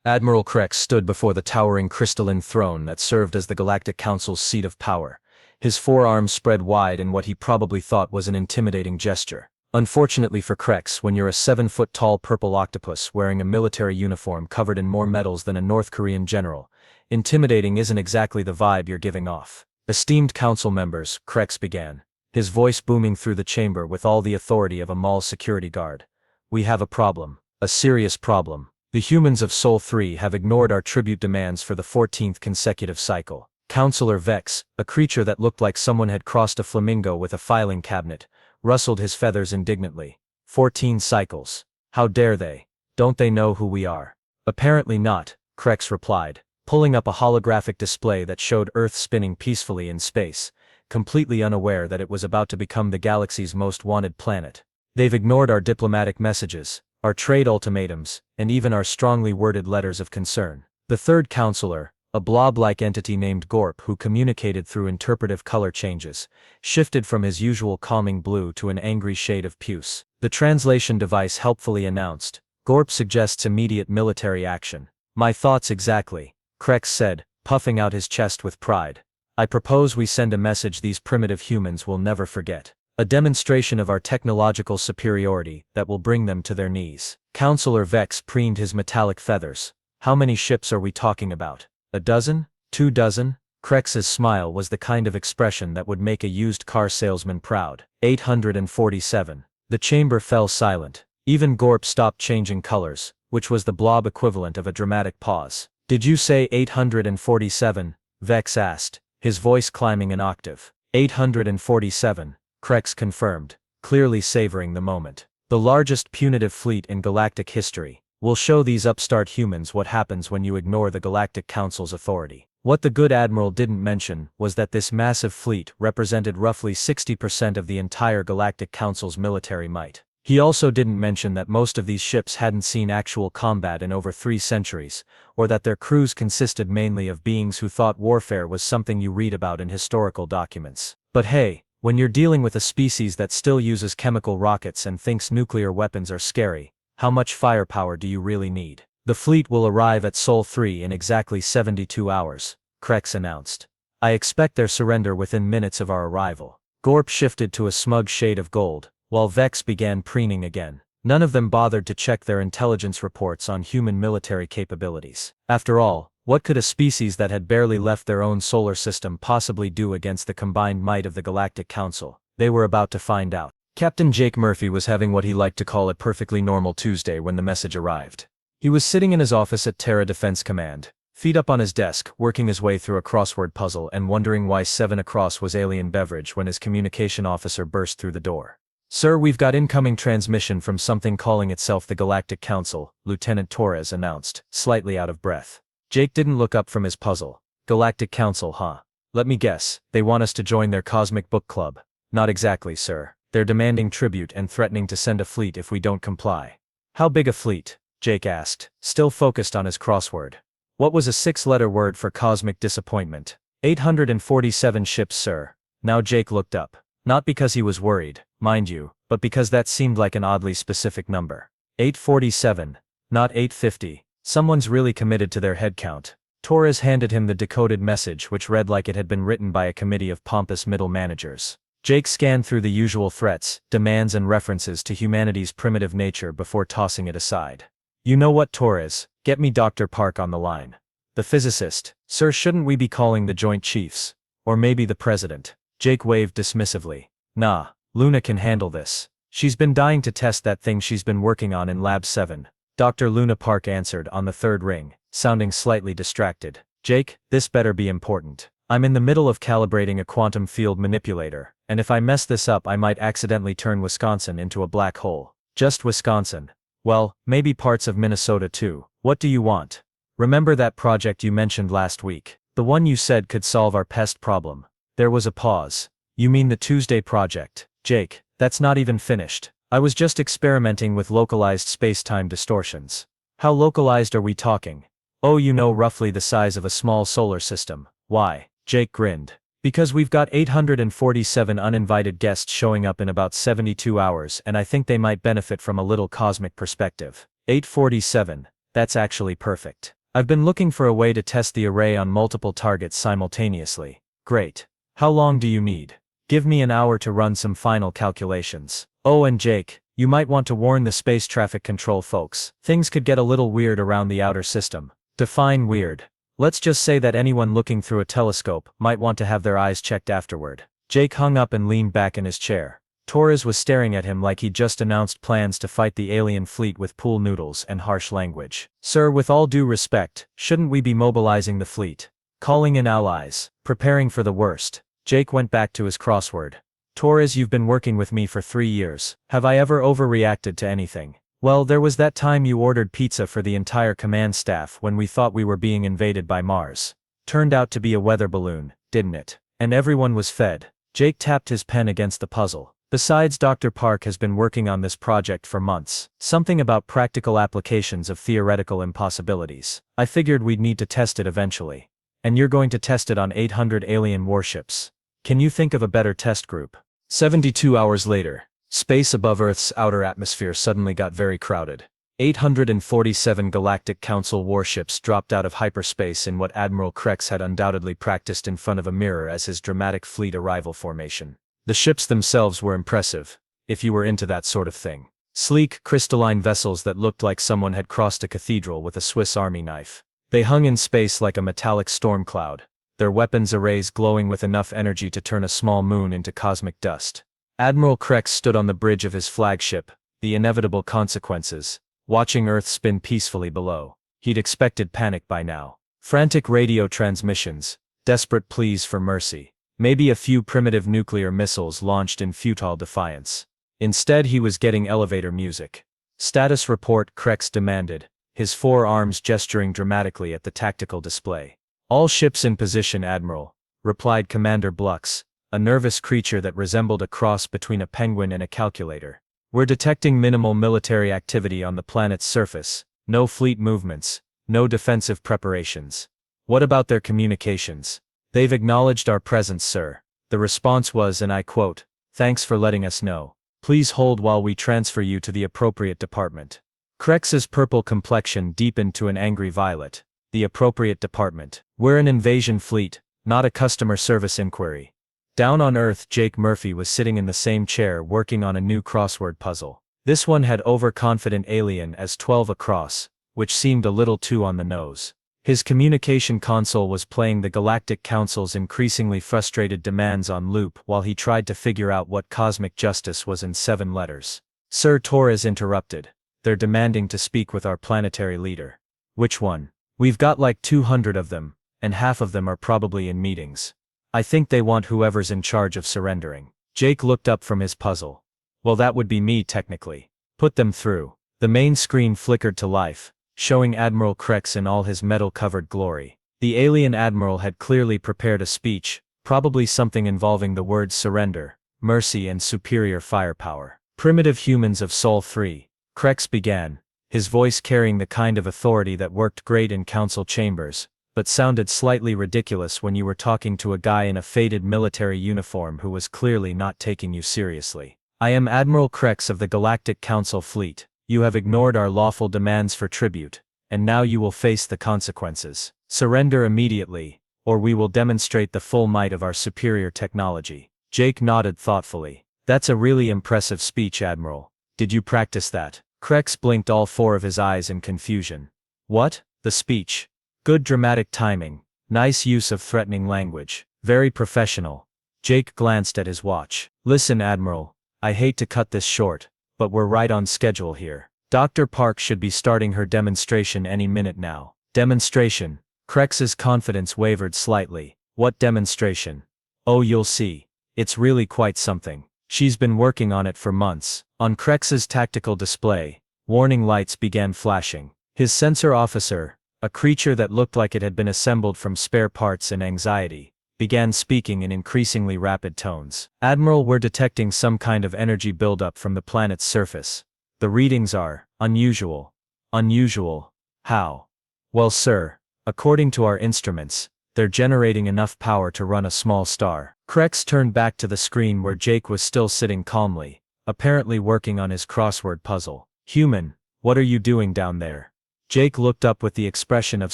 Admiral Krex stood before the towering crystalline throne that served as the Galactic Council's seat of power, his forearms spread wide in what he probably thought was an intimidating gesture. Unfortunately for Krex, when you're a 7-foot-tall purple octopus wearing a military uniform covered in more medals than a North Korean general, intimidating isn't exactly the vibe you're giving off. Esteemed council members, Krex began, his voice booming through the chamber with all the authority of a mall security guard. We have a problem. A serious problem. The humans of Sol 3 have ignored our tribute demands for the 14th consecutive cycle. Councillor Vex, a creature that looked like someone had crossed a flamingo with a filing cabinet, rustled his feathers indignantly. 14 cycles. How dare they? Don't they know who we are? Apparently not, Krex replied, pulling up a holographic display that showed Earth spinning peacefully in space, completely unaware that it was about to become the galaxy's most wanted planet. They've ignored our diplomatic messages, our trade ultimatums, and even our strongly worded letters of concern. The third counselor, a blob-like entity named Gorp who communicated through interpretive color changes, shifted from his usual calming blue to an angry shade of puce. The translation device helpfully announced, Gorp suggests immediate military action. My thoughts exactly, Krex said, puffing out his chest with pride. I propose we send a message these primitive humans will never forget. A demonstration of our technological superiority that will bring them to their knees. Councillor Vex preened his metallic feathers. How many ships are we talking about? A dozen? 2 dozen? Krex's smile was the kind of expression that would make a used car salesman proud. 847. The chamber fell silent. Even Gorp stopped changing colors, which was the blob equivalent of a dramatic pause. Did you say 847? Vex asked, his voice climbing an octave. 847. Krex confirmed, clearly savoring the moment. The largest punitive fleet in galactic history. We'll show these upstart humans what happens when you ignore the Galactic Council's authority. What the good admiral didn't mention was that this massive fleet represented roughly 60% of the entire Galactic Council's military might. He also didn't mention that most of these ships hadn't seen actual combat in over 3 centuries, or that their crews consisted mainly of beings who thought warfare was something you read about in historical documents. But hey, when you're dealing with a species that still uses chemical rockets and thinks nuclear weapons are scary, how much firepower do you really need? The fleet will arrive at Sol 3 in exactly 72 hours, Krex announced. I expect their surrender within minutes of our arrival. Gorp shifted to a smug shade of gold, while Vex began preening again. None of them bothered to check their intelligence reports on human military capabilities. After all, what could a species that had barely left their own solar system possibly do against the combined might of the Galactic Council? They were about to find out. Captain Jake Murphy was having what he liked to call a perfectly normal Tuesday when the message arrived. He was sitting in his office at Terra Defense Command, feet up on his desk, working his way through a crossword puzzle and wondering why 7 across was alien beverage when his communication officer burst through the door. Sir, we've got incoming transmission from something calling itself the Galactic Council, Lieutenant Torres announced, slightly out of breath. Jake didn't look up from his puzzle. Galactic Council, huh? Let me guess, they want us to join their cosmic book club. Not exactly, sir. They're demanding tribute and threatening to send a fleet if we don't comply. How big a fleet? Jake asked, still focused on his crossword. What was a 6-letter word for cosmic disappointment? 847 ships, sir. Now Jake looked up. Not because he was worried, mind you, but because that seemed like an oddly specific number. 847, not 850. Someone's really committed to their headcount. Torres handed him the decoded message which read like it had been written by a committee of pompous middle managers. Jake scanned through the usual threats, demands and references to humanity's primitive nature before tossing it aside. You know what, Torres, get me Dr. Park on the line. The physicist. Sir, shouldn't we be calling the Joint Chiefs? Or maybe the President? Jake waved dismissively. Nah, Luna can handle this. She's been dying to test that thing she's been working on in Lab 7. Dr. Luna Park answered on the third ring, sounding slightly distracted. Jake, this better be important. I'm in the middle of calibrating a quantum field manipulator, and if I mess this up I might accidentally turn Wisconsin into a black hole. Just Wisconsin. Well, maybe parts of Minnesota too. What do you want? Remember that project you mentioned last week? The one you said could solve our pest problem. There was a pause. You mean the Tuesday project? Jake, that's not even finished. I was just experimenting with localized space-time distortions. How localized are we talking? Oh, you know, roughly the size of a small solar system. Why? Jake grinned. Because we've got 847 uninvited guests showing up in about 72 hours and I think they might benefit from a little cosmic perspective. 847. That's actually perfect. I've been looking for a way to test the array on multiple targets simultaneously. Great. How long do you need? Give me an hour to run some final calculations. Oh, and Jake, you might want to warn the space traffic control folks. Things could get a little weird around the outer system. Define weird. Let's just say that anyone looking through a telescope might want to have their eyes checked afterward. Jake hung up and leaned back in his chair. Torres was staring at him like he'd just announced plans to fight the alien fleet with pool noodles and harsh language. Sir, with all due respect, shouldn't we be mobilizing the fleet? Calling in allies? Preparing for the worst? Jake went back to his crossword. Torres, you've been working with me for 3 years. Have I ever overreacted to anything? Well, there was that time you ordered pizza for the entire command staff when we thought we were being invaded by Mars. Turned out to be a weather balloon, didn't it? And everyone was fed. Jake tapped his pen against the puzzle. Besides, Dr. Park has been working on this project for months. Something about practical applications of theoretical impossibilities. I figured we'd need to test it eventually. And you're going to test it on 800 alien warships. Can you think of a better test group? 72 hours later, space above Earth's outer atmosphere suddenly got very crowded. 847 Galactic Council warships dropped out of hyperspace in what Admiral Krex had undoubtedly practiced in front of a mirror as his dramatic fleet arrival formation. The ships themselves were impressive, if you were into that sort of thing. Sleek, crystalline vessels that looked like someone had crossed a cathedral with a Swiss Army knife. They hung in space like a metallic storm cloud, their weapons arrays glowing with enough energy to turn a small moon into cosmic dust. Admiral Krex stood on the bridge of his flagship, the inevitable consequences, watching Earth spin peacefully below. He'd expected panic by now. Frantic radio transmissions, desperate pleas for mercy. Maybe a few primitive nuclear missiles launched in futile defiance. Instead, he was getting elevator music. Status report, Krex demanded, his 4 arms gesturing dramatically at the tactical display. All ships in position, Admiral, replied Commander Blux, a nervous creature that resembled a cross between a penguin and a calculator. We're detecting minimal military activity on the planet's surface, no fleet movements, no defensive preparations. What about their communications? They've acknowledged our presence, sir. The response was, and I quote, "Thanks for letting us know. Please hold while we transfer you to the appropriate department." Krex's purple complexion deepened to an angry violet. The appropriate department. We're an invasion fleet, not a customer service inquiry. Down on Earth, Jake Murphy was sitting in the same chair working on a new crossword puzzle. This one had overconfident alien as 12 across, which seemed a little too on the nose. His communication console was playing the Galactic Council's increasingly frustrated demands on loop while he tried to figure out what cosmic justice was in 7 letters. Sir, Torres interrupted. They're demanding to speak with our planetary leader. Which one? We've got like 200 of them, and half of them are probably in meetings. I think they want whoever's in charge of surrendering. Jake looked up from his puzzle. Well, that would be me technically. Put them through. The main screen flickered to life, showing Admiral Krex in all his metal-covered glory. The alien admiral had clearly prepared a speech, probably something involving the words surrender, mercy and superior firepower. Primitive humans of Sol 3, Krex began, his voice carrying the kind of authority that worked great in council chambers, but sounded slightly ridiculous when you were talking to a guy in a faded military uniform who was clearly not taking you seriously. I am Admiral Krex of the Galactic Council Fleet. You have ignored our lawful demands for tribute, and now you will face the consequences. Surrender immediately, or we will demonstrate the full might of our superior technology. Jake nodded thoughtfully. That's a really impressive speech, Admiral. Did you practice that? Krex blinked all 4 of his eyes in confusion. What? The speech? Good dramatic timing. Nice use of threatening language. Very professional. Jake glanced at his watch. Listen, Admiral, I hate to cut this short, but we're right on schedule here. Dr. Park should be starting her demonstration any minute now. Demonstration? Krex's confidence wavered slightly. What demonstration? Oh, you'll see. It's really quite something. She's been working on it for months. On Krex's tactical display, warning lights began flashing. His sensor officer, a creature that looked like it had been assembled from spare parts and anxiety, began speaking in increasingly rapid tones. Admiral, we're detecting some kind of energy buildup from the planet's surface. The readings are unusual. Unusual? How? Well, sir, according to our instruments, they're generating enough power to run a small star. Krex turned back to the screen where Jake was still sitting calmly, apparently working on his crossword puzzle. Human, what are you doing down there? Jake looked up with the expression of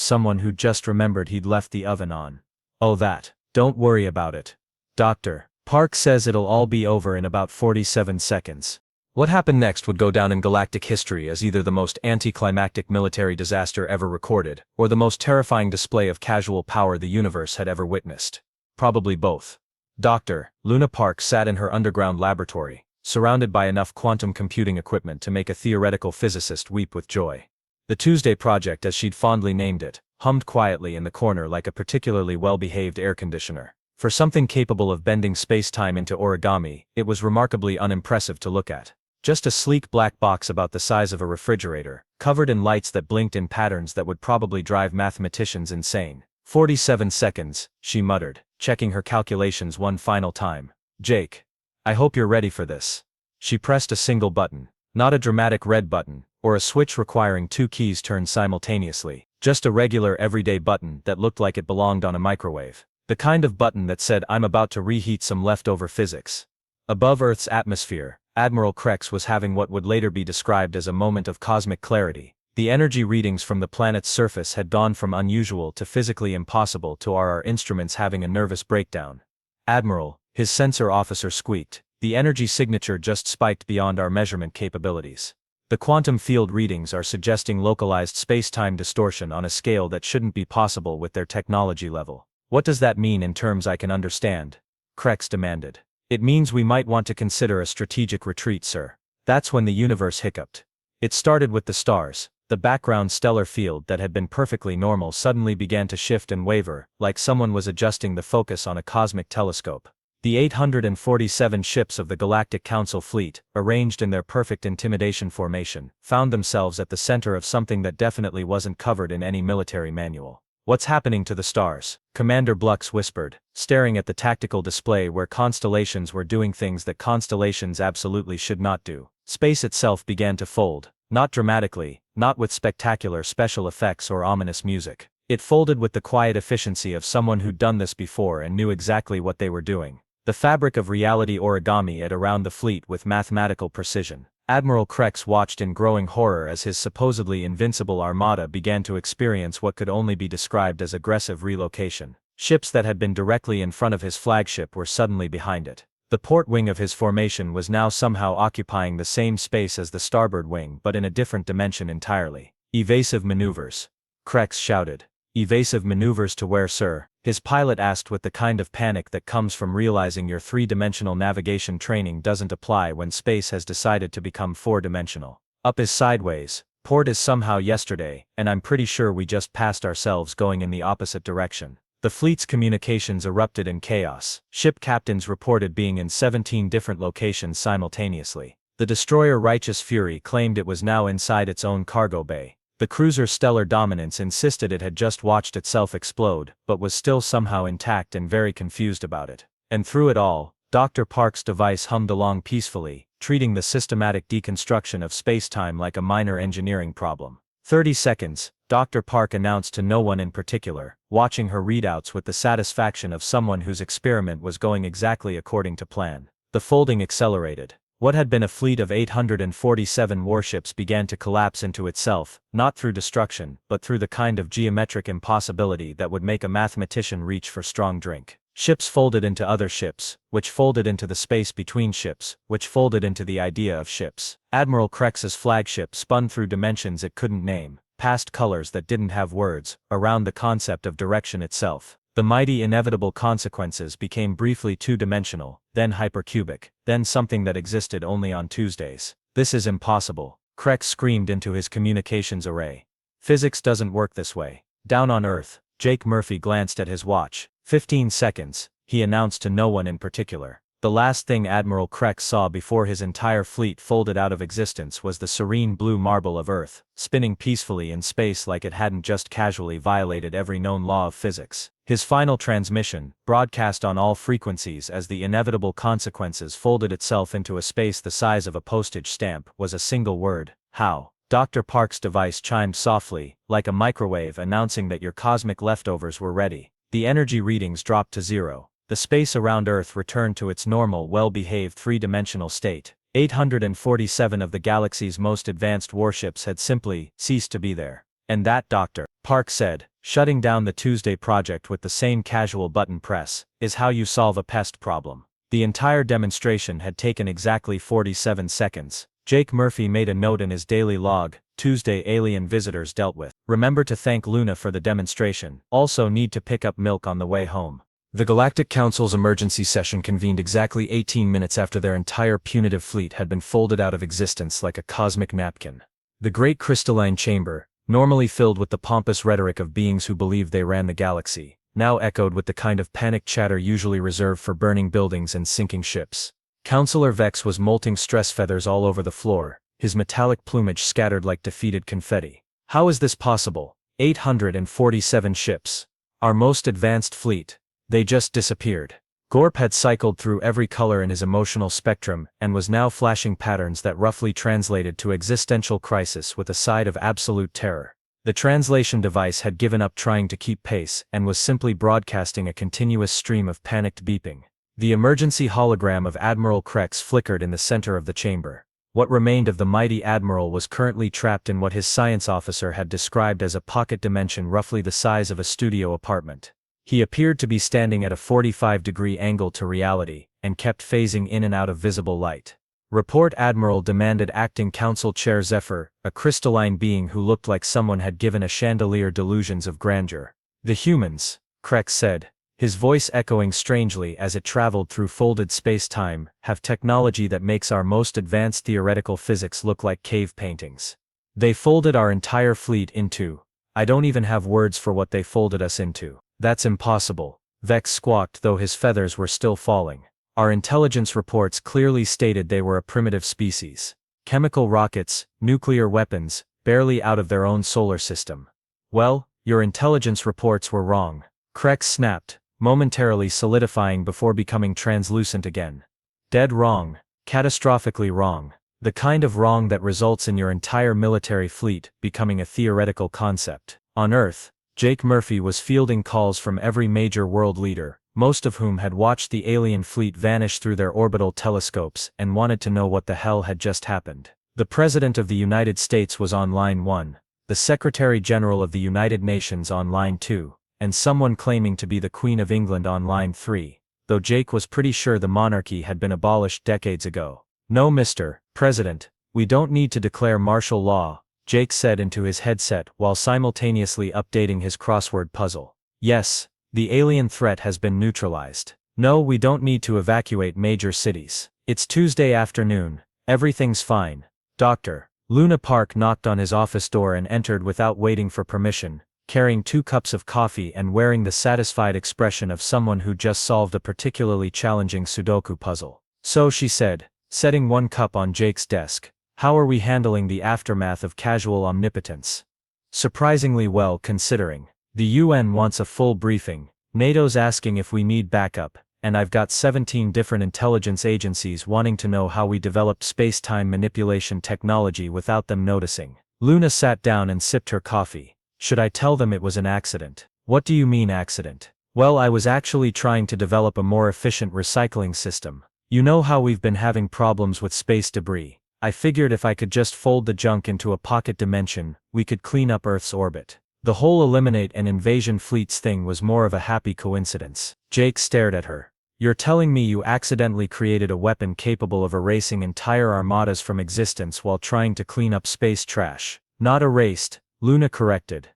someone who just remembered he'd left the oven on. Oh, that. Don't worry about it. Dr. Park says it'll all be over in about 47 seconds. What happened next would go down in galactic history as either the most anticlimactic military disaster ever recorded, or the most terrifying display of casual power the universe had ever witnessed. Probably both. Dr. Luna Park sat in her underground laboratory, surrounded by enough quantum computing equipment to make a theoretical physicist weep with joy. The Tuesday Project, as she'd fondly named it, hummed quietly in the corner like a particularly well-behaved air conditioner. For something capable of bending space-time into origami, it was remarkably unimpressive to look at. Just a sleek black box about the size of a refrigerator, covered in lights that blinked in patterns that would probably drive mathematicians insane. 47 seconds, she muttered, checking her calculations one final time. Jake. I hope you're ready for this. She pressed a single button. Not a dramatic red button, or a switch requiring two keys turned simultaneously. Just a regular everyday button that looked like it belonged on a microwave. The kind of button that said, I'm about to reheat some leftover physics. Above Earth's atmosphere, Admiral Krex was having what would later be described as a moment of cosmic clarity. The energy readings from the planet's surface had gone from unusual to physically impossible to our instruments having a nervous breakdown. Admiral, his sensor officer squeaked, the energy signature just spiked beyond our measurement capabilities. The quantum field readings are suggesting localized space-time distortion on a scale that shouldn't be possible with their technology level. What does that mean in terms I can understand? Krex demanded. It means we might want to consider a strategic retreat, sir. That's when the universe hiccuped. It started with the stars. The background stellar field that had been perfectly normal suddenly began to shift and waver, like someone was adjusting the focus on a cosmic telescope. The 847 ships of the Galactic Council fleet, arranged in their perfect intimidation formation, found themselves at the center of something that definitely wasn't covered in any military manual. What's happening to the stars? Commander Blux whispered, staring at the tactical display where constellations were doing things that constellations absolutely should not do. Space itself began to fold, not dramatically, not with spectacular special effects or ominous music. It folded with the quiet efficiency of someone who'd done this before and knew exactly what they were doing. The fabric of reality origami at around the fleet with mathematical precision. Admiral Krex watched in growing horror as his supposedly invincible armada began to experience what could only be described as aggressive relocation. Ships that had been directly in front of his flagship were suddenly behind it. The port wing of his formation was now somehow occupying the same space as the starboard wing but in a different dimension entirely. Evasive maneuvers. Krex shouted. Evasive maneuvers to where, sir? His pilot asked with the kind of panic that comes from realizing your three-dimensional navigation training doesn't apply when space has decided to become four-dimensional. Up is sideways, port is somehow yesterday, and I'm pretty sure we just passed ourselves going in the opposite direction. The fleet's communications erupted in chaos. Ship captains reported being in 17 different locations simultaneously. The destroyer Righteous Fury claimed it was now inside its own cargo bay. The cruiser Stellar Dominance insisted it had just watched itself explode, but was still somehow intact and very confused about it. And through it all, Dr. Park's device hummed along peacefully, treating the systematic deconstruction of space-time like a minor engineering problem. 30 seconds, Dr. Park announced to no one in particular, watching her readouts with the satisfaction of someone whose experiment was going exactly according to plan. The folding accelerated. What had been a fleet of 847 warships began to collapse into itself, not through destruction, but through the kind of geometric impossibility that would make a mathematician reach for strong drink. Ships folded into other ships, which folded into the space between ships, which folded into the idea of ships. Admiral Krex's flagship spun through dimensions it couldn't name, past colors that didn't have words, around the concept of direction itself. The mighty inevitable consequences became briefly two-dimensional, then hypercubic, then something that existed only on Tuesdays. This is impossible, Krex screamed into his communications array. Physics doesn't work this way. Down on Earth, Jake Murphy glanced at his watch. 15 seconds, he announced to no one in particular. The last thing Admiral Krex saw before his entire fleet folded out of existence was the serene blue marble of Earth, spinning peacefully in space like it hadn't just casually violated every known law of physics. His final transmission, broadcast on all frequencies as the inevitable consequences folded itself into a space the size of a postage stamp, was a single word: how. Dr. Park's device chimed softly, like a microwave announcing that your cosmic leftovers were ready. The energy readings dropped to zero. The space around Earth returned to its normal, well-behaved three-dimensional state. 847 of the galaxy's most advanced warships had simply ceased to be there. And that, Dr. Park said, shutting down the Tuesday project with the same casual button press, is how you solve a pest problem. The entire demonstration had taken exactly 47 seconds. Jake Murphy made a note in his daily log, Tuesday alien visitors dealt with. Remember to thank Luna for the demonstration, also need to pick up milk on the way home. The Galactic Council's emergency session convened exactly 18 minutes after their entire punitive fleet had been folded out of existence like a cosmic napkin. The great crystalline chamber, normally filled with the pompous rhetoric of beings who believed they ran the galaxy, now echoed with the kind of panicked chatter usually reserved for burning buildings and sinking ships. Counselor Vex was molting stress feathers all over the floor, his metallic plumage scattered like defeated confetti. How is this possible? 847 ships. Our most advanced fleet. They just disappeared. Gorp had cycled through every color in his emotional spectrum and was now flashing patterns that roughly translated to existential crisis with a side of absolute terror. The translation device had given up trying to keep pace and was simply broadcasting a continuous stream of panicked beeping. The emergency hologram of Admiral Krex flickered in the center of the chamber. What remained of the mighty Admiral was currently trapped in what his science officer had described as a pocket dimension roughly the size of a studio apartment. He appeared to be standing at a 45-degree angle to reality, and kept phasing in and out of visible light. Report, Admiral demanded Acting Council Chair Zephyr, a crystalline being who looked like someone had given a chandelier delusions of grandeur. The humans, Krex said, his voice echoing strangely as it traveled through folded space-time, have technology that makes our most advanced theoretical physics look like cave paintings. They folded our entire fleet into. I don't even have words for what they folded us into. That's impossible, Vex squawked, though his feathers were still falling. Our intelligence reports clearly stated they were a primitive species. Chemical rockets, nuclear weapons, barely out of their own solar system. Well, your intelligence reports were wrong. Krex snapped, momentarily solidifying before becoming translucent again. Dead wrong. Catastrophically wrong. The kind of wrong that results in your entire military fleet becoming a theoretical concept. On Earth, Jake Murphy was fielding calls from every major world leader, most of whom had watched the alien fleet vanish through their orbital telescopes and wanted to know what the hell had just happened. The President of the United States was on line 1, the Secretary General of the United Nations on line 2, and someone claiming to be the Queen of England on line 3, though Jake was pretty sure the monarchy had been abolished decades ago. No, Mr. President, we don't need to declare martial law, Jake said into his headset while simultaneously updating his crossword puzzle. Yes, the alien threat has been neutralized. No, we don't need to evacuate major cities. It's Tuesday afternoon, everything's fine. Dr. Luna Park knocked on his office door and entered without waiting for permission, carrying 2 cups of coffee and wearing the satisfied expression of someone who just solved a particularly challenging Sudoku puzzle. So she said, setting 1 cup on Jake's desk, how are we handling the aftermath of casual omnipotence? Surprisingly well, considering. The UN wants a full briefing, NATO's asking if we need backup, and I've got 17 different intelligence agencies wanting to know how we developed space-time manipulation technology without them noticing. Luna sat down and sipped her coffee. Should I tell them it was an accident? What do you mean accident? Well, I was actually trying to develop a more efficient recycling system. You know how we've been having problems with space debris. I figured if I could just fold the junk into a pocket dimension, we could clean up Earth's orbit. The whole eliminate an invasion fleets thing was more of a happy coincidence. Jake stared at her. You're telling me you accidentally created a weapon capable of erasing entire armadas from existence while trying to clean up space trash? Not erased, Luna corrected.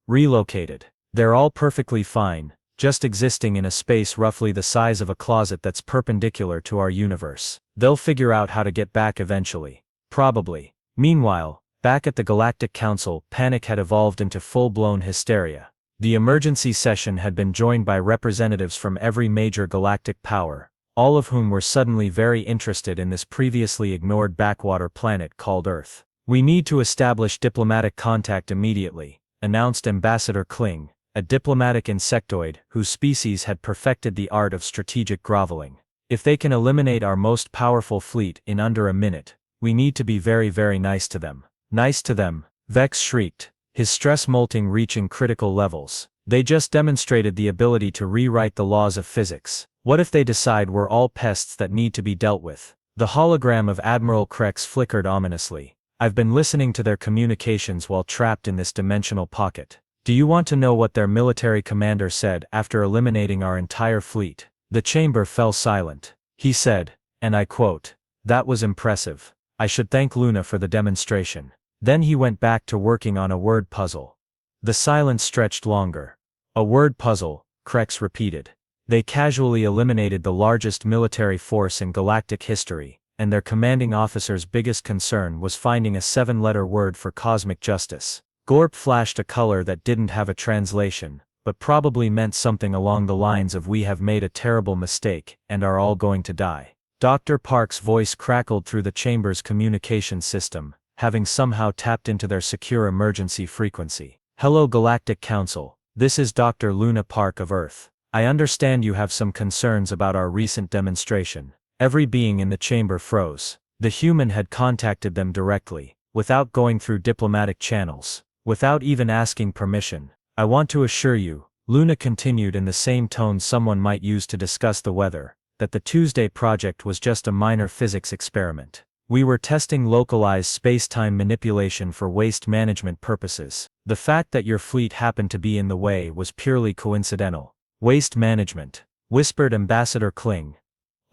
Relocated. They're all perfectly fine, just existing in a space roughly the size of a closet that's perpendicular to our universe. They'll figure out how to get back eventually. Probably. Meanwhile, back at the Galactic Council, panic had evolved into full-blown hysteria. The emergency session had been joined by representatives from every major galactic power, all of whom were suddenly very interested in this previously ignored backwater planet called Earth. We need to establish diplomatic contact immediately, announced Ambassador Kling, a diplomatic insectoid whose species had perfected the art of strategic groveling. If they can eliminate our most powerful fleet in under a minute, we need to be very, very nice to them. Nice to them, Vex shrieked, his stress molting reaching critical levels. They just demonstrated the ability to rewrite the laws of physics. What if they decide we're all pests that need to be dealt with? The hologram of Admiral Krex flickered ominously. I've been listening to their communications while trapped in this dimensional pocket. Do you want to know what their military commander said after eliminating our entire fleet? The chamber fell silent. He said, and I quote, "That was impressive. I should thank Luna for the demonstration." Then he went back to working on a word puzzle. The silence stretched longer. "A word puzzle," Krex repeated. They casually eliminated the largest military force in galactic history, and their commanding officer's biggest concern was finding a 7-letter word for cosmic justice. Gorp flashed a color that didn't have a translation, but probably meant something along the lines of "We have made a terrible mistake, and are all going to die." Dr. Park's voice crackled through the chamber's communication system, having somehow tapped into their secure emergency frequency. "Hello Galactic Council, this is Dr. Luna Park of Earth. I understand you have some concerns about our recent demonstration." Every being in the chamber froze. The human had contacted them directly, without going through diplomatic channels, without even asking permission. "I want to assure you," Luna continued in the same tone someone might use to discuss the weather, "that the Tuesday project was just a minor physics experiment. We were testing localized space-time manipulation for waste management purposes. The fact that your fleet happened to be in the way was purely coincidental." "Waste management," whispered Ambassador Kling.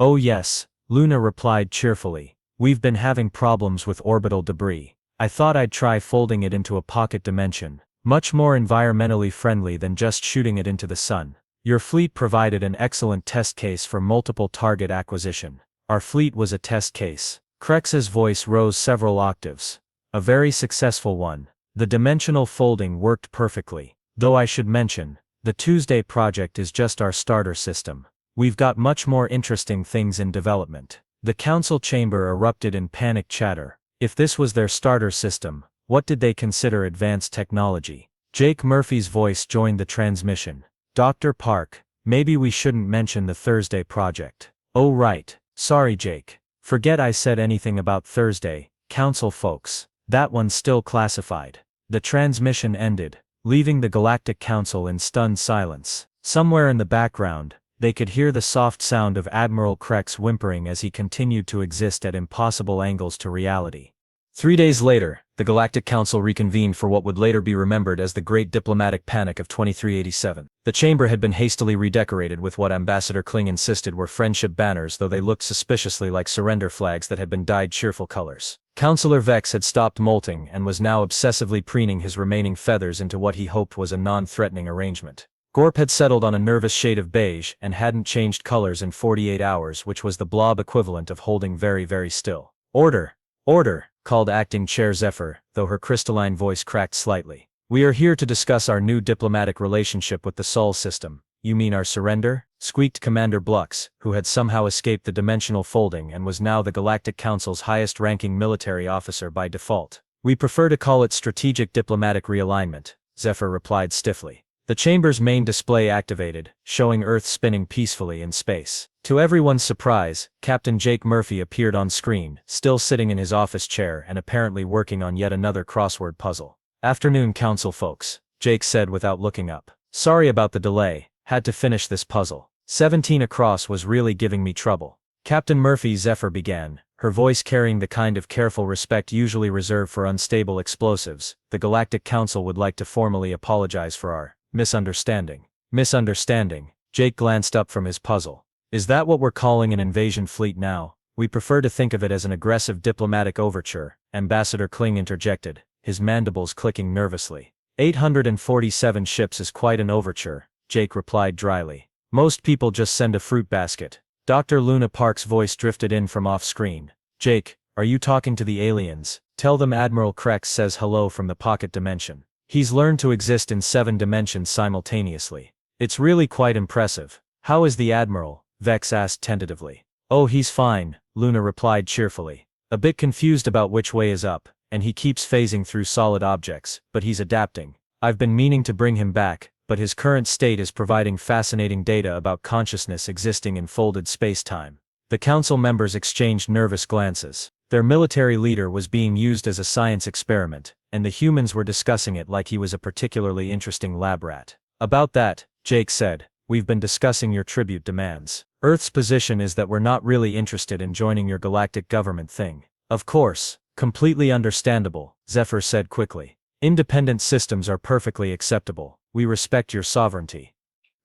"Oh yes," Luna replied cheerfully. "We've been having problems with orbital debris. I thought I'd try folding it into a pocket dimension. Much more environmentally friendly than just shooting it into the sun. Your fleet provided an excellent test case for multiple target acquisition." "Our fleet was a test case." Krex's voice rose several octaves. "A very successful one. The dimensional folding worked perfectly. Though I should mention, the Tuesday project is just our starter system. We've got much more interesting things in development." The council chamber erupted in panic chatter. If this was their starter system, what did they consider advanced technology? Jake Murphy's voice joined the transmission. "Dr. Park, maybe we shouldn't mention the Thursday project." "Oh right, sorry Jake. Forget I said anything about Thursday, council folks. That one's still classified." The transmission ended, leaving the Galactic Council in stunned silence. Somewhere in the background, they could hear the soft sound of Admiral Krex whimpering as he continued to exist at impossible angles to reality. 3 days later, the Galactic Council reconvened for what would later be remembered as the Great Diplomatic Panic of 2387. The chamber had been hastily redecorated with what Ambassador Kling insisted were friendship banners, though they looked suspiciously like surrender flags that had been dyed cheerful colors. Councillor Vex had stopped molting and was now obsessively preening his remaining feathers into what he hoped was a non-threatening arrangement. Gorp had settled on a nervous shade of beige and hadn't changed colors in 48 hours, which was the blob equivalent of holding very, very still. "Order! Order!" called Acting Chair Zephyr, though her crystalline voice cracked slightly. "We are here to discuss our new diplomatic relationship with the Sol system." "You mean our surrender?" squeaked Commander Blux, who had somehow escaped the dimensional folding and was now the Galactic Council's highest-ranking military officer by default. "We prefer to call it strategic diplomatic realignment," Zephyr replied stiffly. The chamber's main display activated, showing Earth spinning peacefully in space. To everyone's surprise, Captain Jake Murphy appeared on screen, still sitting in his office chair and apparently working on yet another crossword puzzle. "Afternoon, council folks," Jake said without looking up. "Sorry about the delay, had to finish this puzzle. 17 across was really giving me trouble." Captain Murphy, Zephyr began, her voice carrying the kind of careful respect usually reserved for unstable explosives. "The Galactic Council would like to formally apologize for our misunderstanding." "Misunderstanding?" Jake glanced up from his puzzle. "Is that what we're calling an invasion fleet now?" "We prefer to think of it as an aggressive diplomatic overture," Ambassador Kling interjected, his mandibles clicking nervously. 847 ships is quite an overture," Jake replied dryly. "Most people just send a fruit basket." Dr. Luna Park's voice drifted in from off-screen. "Jake, are you talking to the aliens? Tell them Admiral Krex says hello from the pocket dimension. He's learned to exist in 7 dimensions simultaneously. It's really quite impressive." "How is the Admiral?" Vex asked tentatively. "Oh, he's fine," Luna replied cheerfully. "A bit confused about which way is up, and he keeps phasing through solid objects, but he's adapting. I've been meaning to bring him back, but his current state is providing fascinating data about consciousness existing in folded space-time." The council members exchanged nervous glances. Their military leader was being used as a science experiment, and the humans were discussing it like he was a particularly interesting lab rat. "About that," Jake said, "we've been discussing your tribute demands. Earth's position is that we're not really interested in joining your galactic government thing." "Of course," Completely understandable, Zephyr said quickly. Independent systems are perfectly acceptable. We respect your sovereignty.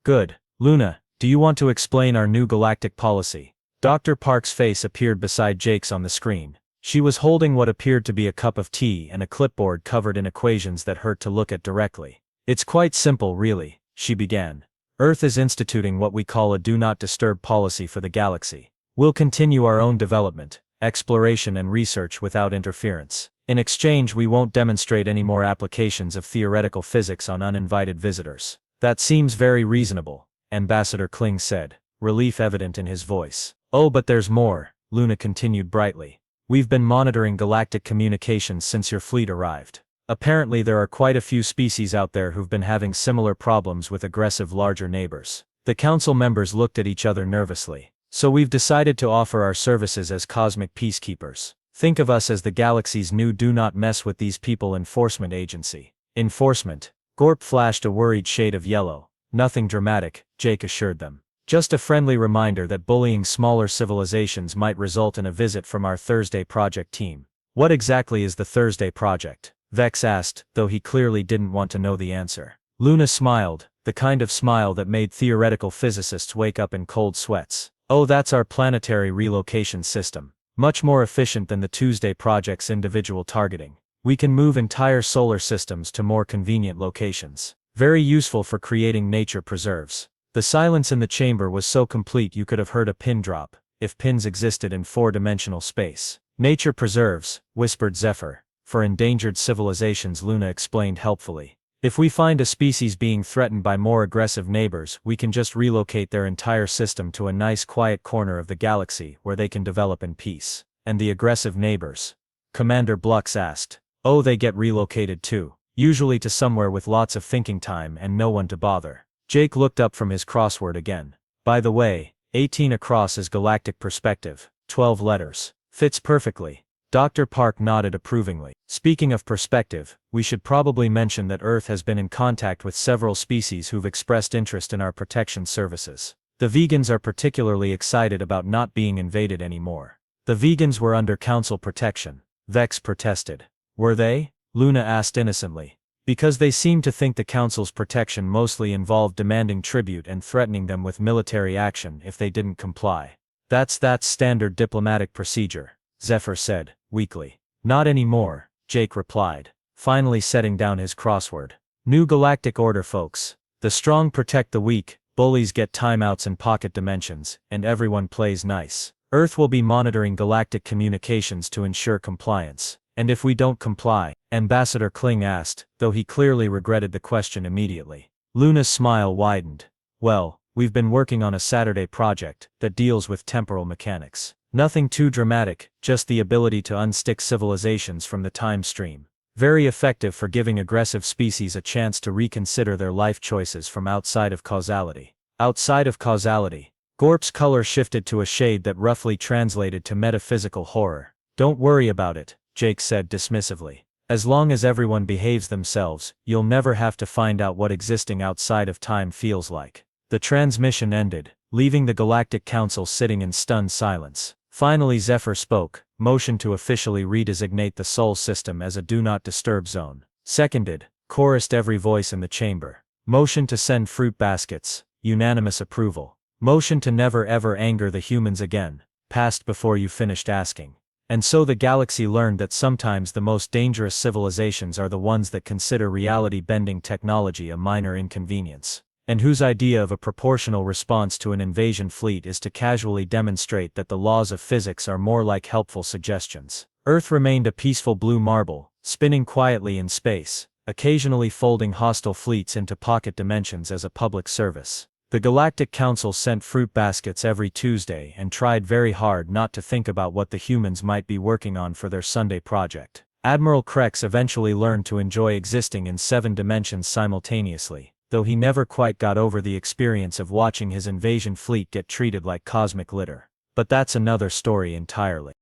Good. Luna, do you want to explain our new galactic policy? Dr. Park's face appeared beside Jake's on the screen. She was holding what appeared to be a cup of tea and a clipboard covered in equations that hurt to look at directly. It's quite simple, really, she began. Earth is instituting what we call a do not disturb policy for the galaxy. We'll continue our own development, exploration and research without interference. In exchange, we won't demonstrate any more applications of theoretical physics on uninvited visitors. That seems very reasonable, Ambassador Kling said, relief evident in his voice. Oh, but there's more, Luna continued brightly. We've been monitoring galactic communications since your fleet arrived. Apparently there are quite a few species out there who've been having similar problems with aggressive larger neighbors. The council members looked at each other nervously. So we've decided to offer our services as cosmic peacekeepers. Think of us as the galaxy's new do not mess with these people enforcement agency. Enforcement. Gorp flashed a worried shade of yellow. Nothing dramatic, Jake assured them. Just a friendly reminder that bullying smaller civilizations might result in a visit from our Thursday Project team. What exactly is the Thursday Project? Vex asked, though he clearly didn't want to know the answer. Luna smiled, the kind of smile that made theoretical physicists wake up in cold sweats. Oh, that's our planetary relocation system. Much more efficient than the Tuesday Project's individual targeting. We can move entire solar systems to more convenient locations. Very useful for creating nature preserves. The silence in the chamber was so complete you could have heard a pin drop, if pins existed in four-dimensional space. Nature preserves, whispered Zephyr. For endangered civilizations, Luna explained helpfully. If we find a species being threatened by more aggressive neighbors, we can just relocate their entire system to a nice quiet corner of the galaxy where they can develop in peace. And the aggressive neighbors? Commander Blux asked. Oh, they get relocated too. Usually to somewhere with lots of thinking time and no one to bother. Jake looked up from his crossword again. By the way, 18 across is galactic perspective, 12 letters. Fits perfectly. Dr. Park nodded approvingly. Speaking of perspective, we should probably mention that Earth has been in contact with several species who've expressed interest in our protection services. The vegans are particularly excited about not being invaded anymore. The vegans were under council protection, Vex protested. Were they? Luna asked innocently. Because they seemed to think the council's protection mostly involved demanding tribute and threatening them with military action if they didn't comply. That's standard diplomatic procedure, Zephyr said, weakly. Not anymore, Jake replied, finally setting down his crossword. New galactic order, folks. The strong protect the weak, bullies get timeouts in pocket dimensions, and everyone plays nice. Earth will be monitoring galactic communications to ensure compliance. And if we don't comply? Ambassador Kling asked, though he clearly regretted the question immediately. Luna's smile widened. Well, we've been working on a Saturday project that deals with temporal mechanics. Nothing too dramatic, just the ability to unstick civilizations from the time stream. Very effective for giving aggressive species a chance to reconsider their life choices from outside of causality. Outside of causality. Gorp's color shifted to a shade that roughly translated to metaphysical horror. Don't worry about it, Jake said dismissively. As long as everyone behaves themselves, you'll never have to find out what existing outside of time feels like. The transmission ended, leaving the Galactic Council sitting in stunned silence. Finally Zephyr spoke, motioned to officially redesignate the Sol system as a do not disturb zone. Seconded, chorused every voice in the chamber. Motion to send fruit baskets, unanimous approval. Motion to never ever anger the humans again, passed before you finished asking. And so the galaxy learned that sometimes the most dangerous civilizations are the ones that consider reality-bending technology a minor inconvenience, and whose idea of a proportional response to an invasion fleet is to casually demonstrate that the laws of physics are more like helpful suggestions. Earth remained a peaceful blue marble, spinning quietly in space, occasionally folding hostile fleets into pocket dimensions as a public service. The Galactic Council sent fruit baskets every Tuesday and tried very hard not to think about what the humans might be working on for their Sunday project. Admiral Krex eventually learned to enjoy existing in 7 dimensions simultaneously, though he never quite got over the experience of watching his invasion fleet get treated like cosmic litter. But that's another story entirely.